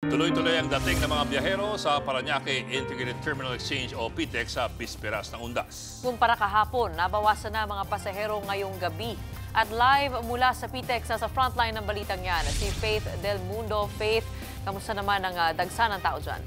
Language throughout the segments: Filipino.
Tuloy-tuloy ang dating ng mga biyahero sa Parañaque Integrated Terminal Exchange o PITEX sa bisperas ng Undas. Kumpara kahapon, nabawasan na mga pasahero ngayong gabi. At live mula sa PITEX sa frontline ng balitang yan, si Faith Del Mundo. Faith, kamusta naman ang dagsa ng tao dyan?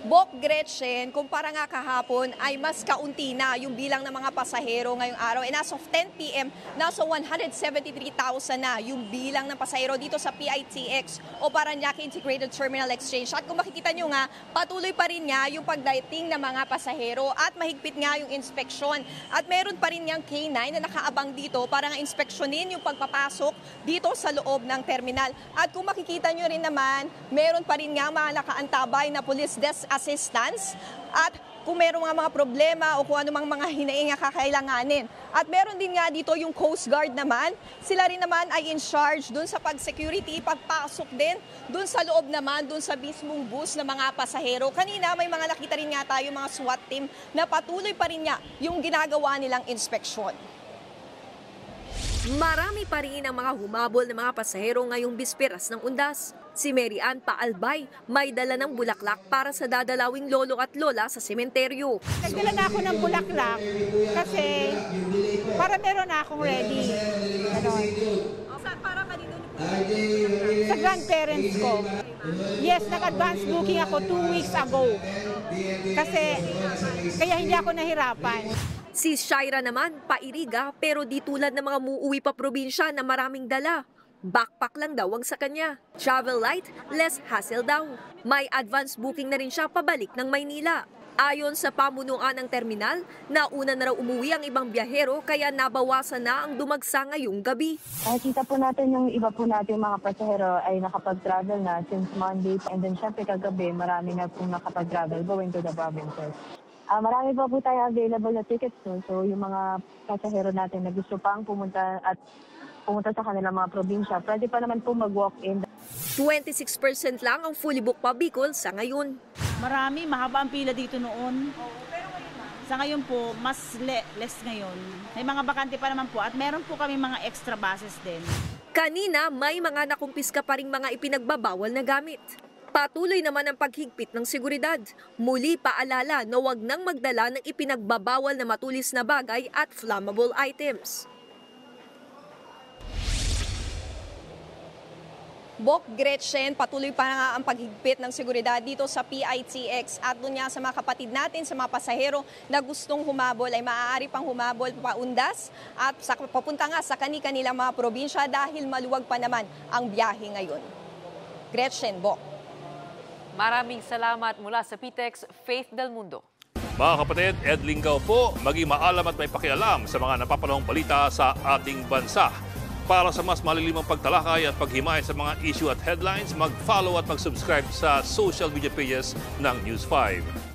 Bok Gretchen, kumpara nga kahapon ay mas kaunti na yung bilang ng mga pasahero ngayong araw. And as of 10 p.m., nasa 173,000 na yung bilang ng pasahero dito sa PITX o Parañaque Integrated Terminal Exchange. At kung makikita nyo nga, patuloy pa rin nga yung pagdating ng mga pasahero at mahigpit nga yung inspeksyon. At meron pa rin nga K9 na nakaabang dito para nga inspeksyonin yung pagpapasok dito sa loob ng terminal. At kung makikita nyo rin naman, meron pa rin nga mga nakaantabay na police desk assistance at kung meron mga problema o kung anumang mga hinaing kakailanganin. At meron din nga dito yung Coast Guard naman. Sila rin naman ay in charge dun sa pag-security, pagpasok din dun sa loob naman, dun sa mismong bus ng mga pasahero. Kanina may mga nakita rin nga tayo mga SWAT team na patuloy pa rin nga yung ginagawa nilang inspeksyon. Marami pa rin ang mga humabol ng mga pasahero ngayong bisperas ng Undas. Si Mary Ann Paalbay may dala ng bulaklak para sa dadalawing lolo at lola sa sementeryo. Nagdala na ako ng bulaklak kasi para meron na akong ready. Para kanino Sa grandparents ko. Yes, nag-advance booking ako 2 weeks ago. Kasi kaya hindi ako nahirapan. Si Shaira naman, pairiga pero di tulad ng mga muuwi pa probinsya na maraming dala. Backpack lang daw ang sa kanya. Travel light, less hassle daw. May advance booking na rin siya pabalik ng Maynila. Ayon sa pamunuan ng terminal, nauna na raw umuwi ang ibang biyahero kaya nabawasan na ang dumagsa ngayong gabi. Nakikita po natin yung iba po natin mga pasahero ay nakapag-travel na since Monday. And then syempre kagabi marami na pong nakapag-travel going to the provinces. Marami pa po tayo available na tickets doon. So yung mga pasahero natin na gusto pang pumunta sa kanilang mga probinsya, pwede pa naman po mag-walk-in. 26% lang ang fully booked pa Bicol sa ngayon. Marami, mahaba ang pila dito noon. Sa ngayon po, mas less ngayon. May mga bakante pa naman po at meron po kami mga extra buses din. Kanina, may mga nakumpiska pa ring mga ipinagbabawal na gamit. Patuloy naman ang paghigpit ng seguridad. Muli paalala na huwag nang magdala ng ipinagbabawal na matulis na bagay at flammable items. Bok Gretchen, patuloy pa nga ang paghigpit ng seguridad dito sa PITX at doon nga sa mga kapatid natin, sa mga pasahero na gustong humabol ay maaari pang humabol pa Undas at papunta nga sa kanilang mga probinsya dahil maluwag pa naman ang biyahe ngayon. Gretchen, Bok. Maraming salamat mula sa PITEX, Faith Del Mundo. Mga kapatid, Ed Lingaw po, maging maalam at may pakialam sa mga napapanahong balita sa ating bansa. Para sa mas malilimang pagtalakay at paghimay sa mga issue at headlines, mag-follow at mag-subscribe sa social media pages ng News 5.